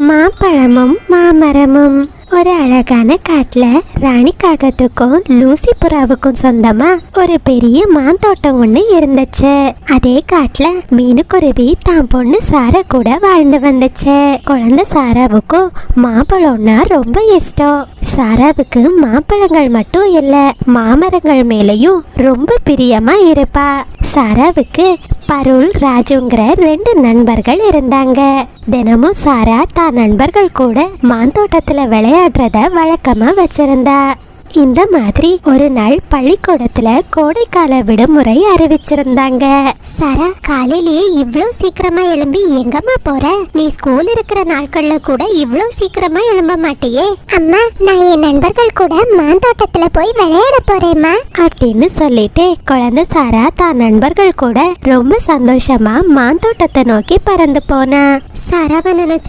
மாம்பழமும் மாமரமும். ஒரு அழகான காட்டுல ராணி காகத்துக்கும் லூசி புறாவுக்கும் சொந்தமா ஒரு பெரிய மாந்தோட்டம் ஒண்ணு இருந்துச்சு. அதே காட்டுல மீனுக்குருவி தான் பொண்ணு சாரா கூட வாழ்ந்து வந்துச்சு. குழந்தை சாராவுக்கும் மாம்பழம்னா ரொம்ப இஷ்டம். சாராவுக்கு மாம்பழங்கள் மட்டும் இல்ல, மாமரங்கள் மேலையும் ரொம்ப பிரியமா இருப்பா. சாராவுக்கு பருள், ராஜுங்கிற 2 நண்பர்கள் இருந்தாங்க. தினமும் சாரா தான் நண்பர்கள் கூட மாந்தோட்டத்துல விளையாடுறத வழக்கமா வச்சிருந்தா. இந்த மாதிரி ஒரு நாள் பள்ளிக்கூடத்துல கோடைக்கால விடுமுறை அறிவிச்சிருந்தாங்க. சாரா, காலையிலேயே இவ்ளோ சீக்கிரமா எழும்பி எங்கம்மா போற? நீ ஸ்கூல் இருக்கிற நாட்கள்ல கூட இவ்ளோ சீக்கிரமா எழும்ப மாட்டியே. அம்மா, நான் என் நண்பர்கள் கூட மாந்தோட்டத்துல போய் விளையாட போறேம்மா அப்படின்னு சொல்லிட்டு குழந்தை சாரா தான் நண்பர்கள் கூட ரொம்ப சந்தோஷமா மாந்தோட்டத்தை நோக்கி பறந்து போனா. சாராவை நினைச்ச